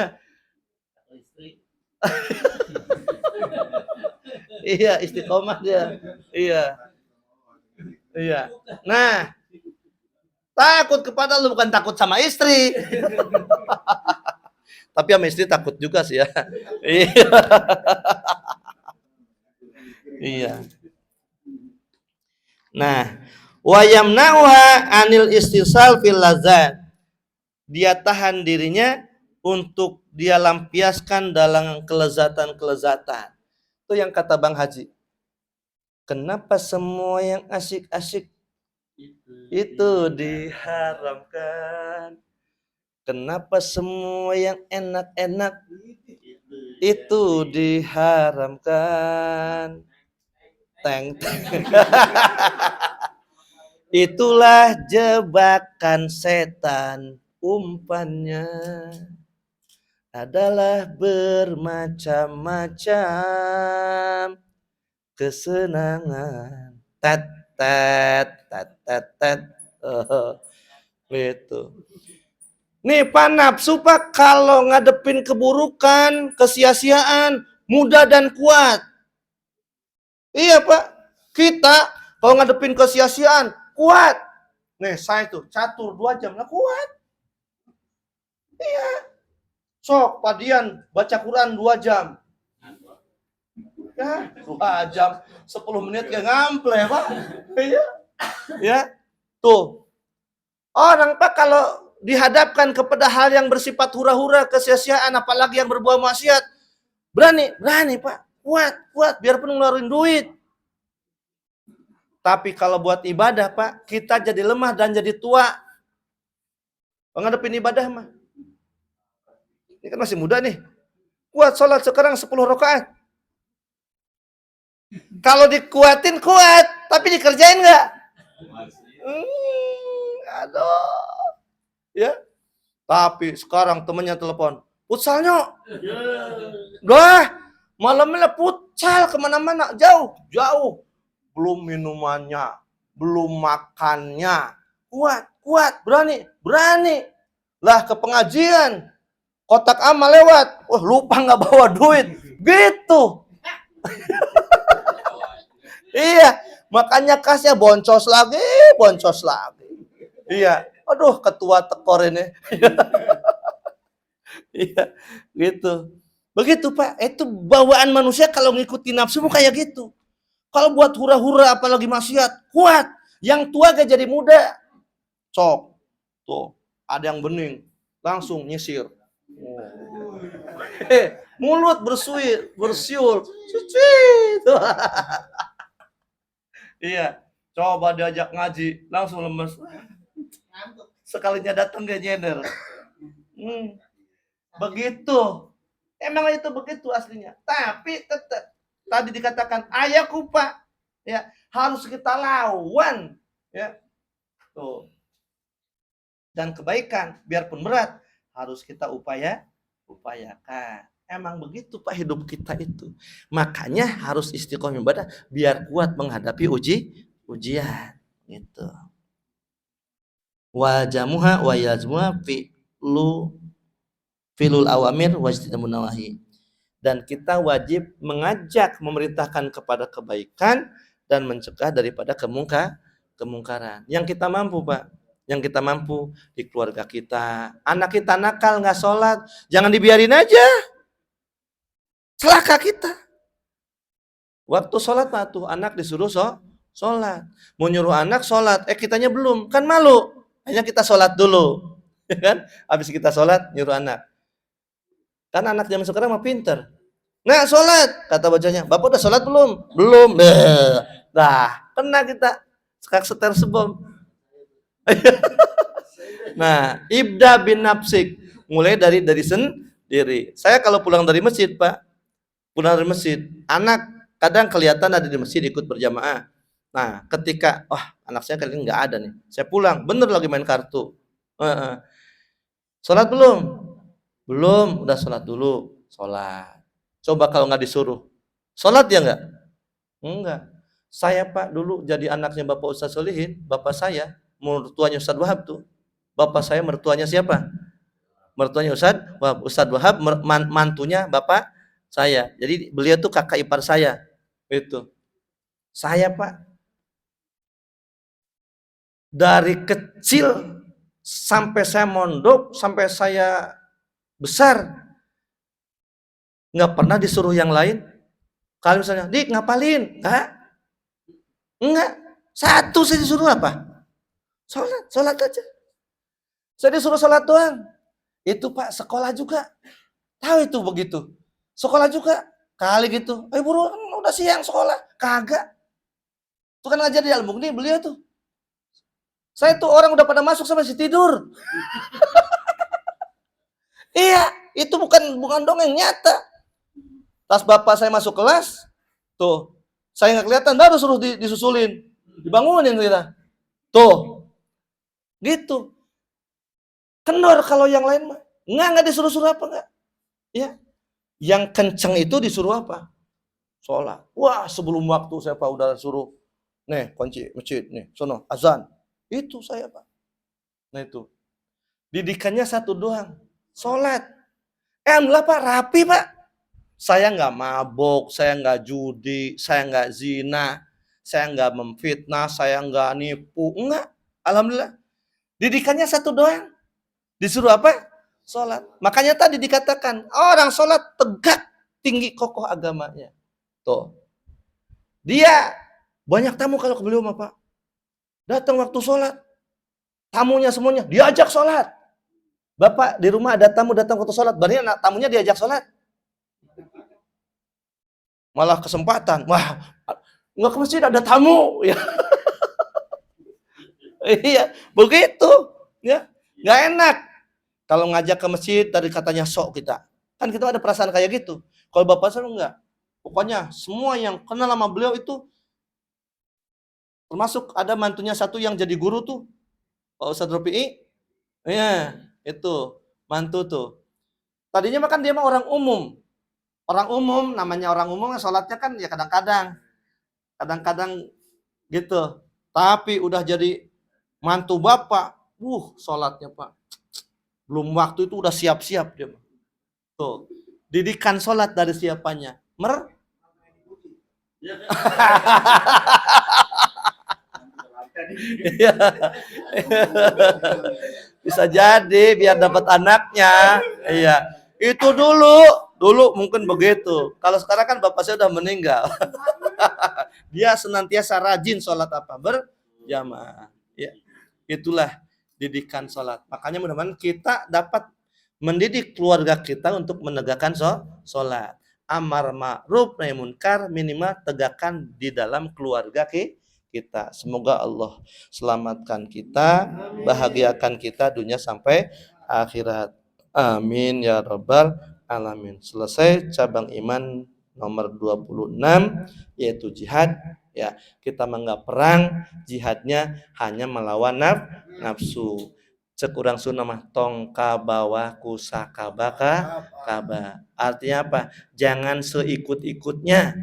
S1: Iya, istiqomah dia. Iya. Iya. Nah, takut kepada lu bukan takut sama istri. Tapi sama istri takut juga sih ya. Iya. Iya. Nah, wa yamna'uha anil istisal fil lazat. Dia tahan dirinya untuk dia lampiaskan dalam kelezatan-kelezatan. Itu yang kata Bang Haji. Kenapa semua yang asik-asik itu diharamkan? Kenapa semua yang enak-enak itu diharamkan? Teng. Itulah jebakan setan umpannya. adalah bermacam-macam kesenangan. Tat tat tat tat tat. Gitu. Nih Pak nafsu Pak kalau ngadepin keburukan, kesia-siaan, muda dan kuat. Iya Pak, kita kalau ngadepin kesia-siaan, kuat. Nih saya tuh catur 2 jam, lah kuat. Iya. Sok Pak Dian baca Quran 2 jam. Ya, 2 jam, 10 menit ya ngample Pak. Iya. Ya, tuh. Orang Pak kalau dihadapkan kepada hal yang bersifat hura-hura, kesia-siaan, apalagi yang berbuah maksiat, berani Pak, kuat, biarpun ngeluarin duit. Tapi kalau buat ibadah Pak, kita jadi lemah dan jadi tua. Menghadapin ibadah mah. Ini kan masih muda nih. Kuat sholat sekarang 10 rakaat. Kalau dikuatin kuat, tapi dikerjain nggak? Aduh. Ya. Tapi sekarang temennya telepon, futsalnya. Wah, malamnya futsal kemana-mana, jauh. Belum minumannya, belum makannya. Kuat, berani. Lah ke pengajian, kotak amal lewat, wah lupa nggak bawa duit, gitu. Iya, makanya kasnya boncos lagi. Iya, aduh ketua tekor ini. Iya, gitu. Begitu Pak, itu bawaan manusia kalau ngikutin nafsu kayak gitu. Kalau buat hura-hura apalagi maksiat, kuat. Yang tua gak jadi muda. Sok. Tuh, ada yang bening, langsung nyisir. Mulut bersiul. Cuci. Iya, coba diajak ngaji, langsung lemes. Sekalinya datang gak nyender. Begitu. Emang itu begitu aslinya. Tapi tetap tadi dikatakan ayahku Pak, ya harus kita lawan, ya. Tuh. Dan kebaikan biarpun berat harus kita upayakan. Emang begitu Pak hidup kita itu. Makanya harus istiqomah ibadah biar kuat menghadapi ujian gitu. Wa jamuha wa yazmuha filul awamir wajtinabun nawahi. Dan kita wajib mengajak, memerintahkan kepada kebaikan dan mencegah daripada kemungkaran. Yang kita mampu Pak, yang kita mampu di keluarga kita. Anak kita nakal nggak sholat, jangan dibiarin aja. Celaka kita. Waktu sholat Pak tuh anak disuruh sholat, mau nyuruh anak sholat, kitanya belum, kan malu. Hanya kita sholat dulu, kan? Habis kita sholat nyuruh anak. Kan anak zaman sekarang mah pinter. Nah sholat, kata bacanya, bapak udah sholat belum? Belum. Nah, kena kita sekak seter sebom. Nah, ibda bin nafsik, mulai dari sendiri. Saya kalau pulang dari masjid Pak, anak kadang kelihatan ada di masjid ikut berjamaah. Nah, ketika anak saya kali ini nggak ada nih, saya pulang, bener lagi main kartu. Sholat belum? Belum, udah sholat dulu. Sholat. Coba kalau nggak disuruh, sholat ya nggak? Enggak. Saya Pak dulu jadi anaknya Bapak Ustaz Solihin, bapak saya, mertuanya Ustaz Wahab tuh. Bapak saya mertuanya siapa? Mertuanya Ustaz Wahab, mantunya bapak saya. Jadi beliau tuh kakak ipar saya. Itu. Saya Pak dari kecil sampai saya mondok, sampai saya besar, nggak pernah disuruh yang lain. Kalau misalnya, Dik ngapalin, enggak. Satu saya disuruh apa? Sholat aja. Saya disuruh sholat doang. Itu Pak sekolah juga, tahu itu begitu. Sekolah juga kali gitu. Buru udah siang sekolah, kagak. Itu kan ngajar di Al-Mughni beliau tuh. Saya tuh orang udah pada masuk sama si tidur. Iya, itu bukan dongeng nyata. Pas bapak saya masuk kelas, tuh saya nggak kelihatan, baru suruh disusulin, dibangunin kita. Tuh, gitu. Kendor kalau yang lain mah nggak disuruh-suruh apa nggak. Ya, yang kenceng itu disuruh apa? Sholat. Wah, sebelum waktu saya Pak udah suruh, nih kunci masjid, nih sono azan. Itu saya Pak. Nah itu. Didikannya satu doang, sholat. Alhamdulillah Pak, rapi Pak. Saya nggak mabok, saya nggak judi, saya nggak zina, saya nggak memfitnah, saya nggak nipu, enggak. Alhamdulillah. Didikannya satu doang. Disuruh apa? Sholat. Makanya tadi dikatakan, orang sholat tegak, tinggi kokoh agamanya. Tuh. Dia banyak tamu kalau ke beliau mah Pak. Datang waktu sholat. Tamunya semuanya diajak sholat. Bapak di rumah ada tamu datang waktu sholat. Berarti anak tamunya diajak sholat. Malah kesempatan. Wah, nggak ke masjid ada tamu. Ya. Iya, begitu. Ya, nggak enak. Kalau ngajak ke masjid dari katanya sok kita. Kan kita ada perasaan kayak gitu. Kalau Bapak saya enggak. Pokoknya semua yang kenal sama beliau itu, termasuk ada mantunya satu yang jadi guru tuh, Pak Ustadz Rofi'i. Iya, itu mantu tuh. Tadinya makan dia mah orang umum. Orang umum, namanya orang umum sholatnya kan ya kadang-kadang gitu. Tapi udah jadi mantu Bapak, sholatnya Pak. Belum waktu itu udah siap-siap dia. Tuh, didikan sholat dari siapanya. Bisa jadi biar dapat anaknya. Iya. Itu dulu mungkin begitu. Kalau sekarang kan bapak saya udah meninggal. Dia senantiasa rajin sholat apa? Berjamaah. Ya. Itulah didikan sholat. Makanya mudah-mudahan kita dapat mendidik keluarga kita untuk menegakkan sholat. Amar ma'ruf nahi munkar minimal tegakkan di dalam keluarga kita. Semoga Allah selamatkan kita, bahagiakan kita dunia sampai akhirat. Amin ya rabbal alamin. Selesai cabang iman nomor 26 yaitu jihad. Ya, kita menganggap perang, jihadnya hanya melawan nafsu. Cek urang Sunda mah tong kabawa kusakabaka kaba. Artinya apa? Jangan seikut-ikutnya.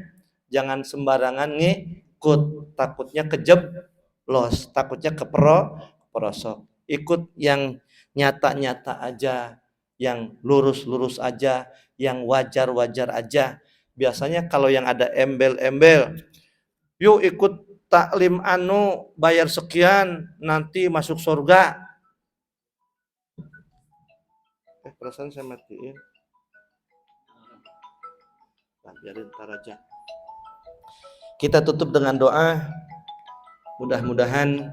S1: Jangan sembarangan ngikut, takutnya kejeblos, takutnya keperosok. Ikut yang nyata-nyata aja, yang lurus-lurus aja, yang wajar-wajar aja. Biasanya kalau yang ada embel-embel, yuk ikut taklim bayar sekian nanti masuk surga. Perasaan saya matiin. Nah, biarin ntar aja. Kita tutup dengan doa. Mudah-mudahan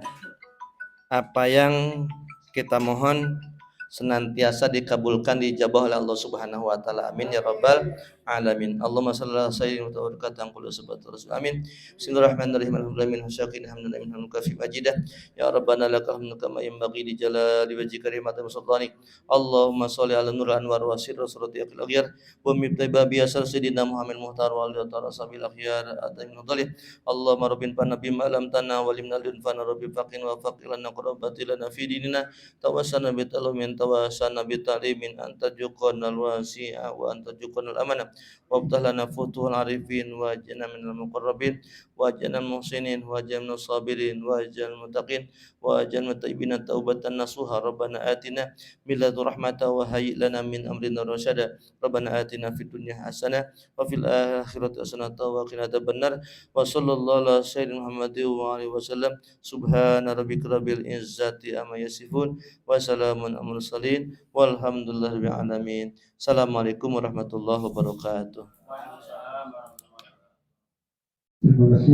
S1: apa yang kita mohon senantiasa dikabulkan, dijabah oleh Allah Subhanahu wa taala. Amin ya rabbal alamin. Allahumma shalli ala sayyidina wa barakatuh kullu sabatu rasul. Amin. Bismillahirrahmanirrahim. Alhamdulillahi syakirin hamdan min kafi majidah. Ya rabbana lakal hamdu kama yanbaghi li jalali wajhika karimati sultanik. Allahumma shalli ala nur anwar wa sirr surati aqil aghyar wa mibtaba bi asar sayyidina Muhammad muhtar wa alihi wa sabil akhyar atamin dhalil. Allahumma rabbin fa nabi ma lam tana wa limna lin fa rabbi faqin wa faqilana qurabati lana fi dinina tawassana bi talumin tawassana bi ta'limin anta juqanal wasi'a wa anta juqanal amanah wa abtahlana futuhul arifin wa jana minal muqarrabin wa jana muhsinin wa jana sabirin wa jana muttaqin wa jana taibina taubatan nasuha rabbana atina min ladun rahmata wa hayyi lana min amrina rasyada rabbana atina fid dunya hasanah wa fil akhirati hasanah wa qina adzabannar wa sallallahu ala sayyidina Muhammadin wa alihi wasallam subhana rabbika rabbil izzati amma yasifun wa salamun alal mursalin walhamdulillahi rabbil alamin. Assalamualaikum warahmatullahi wabarakatuh. Terima kasih.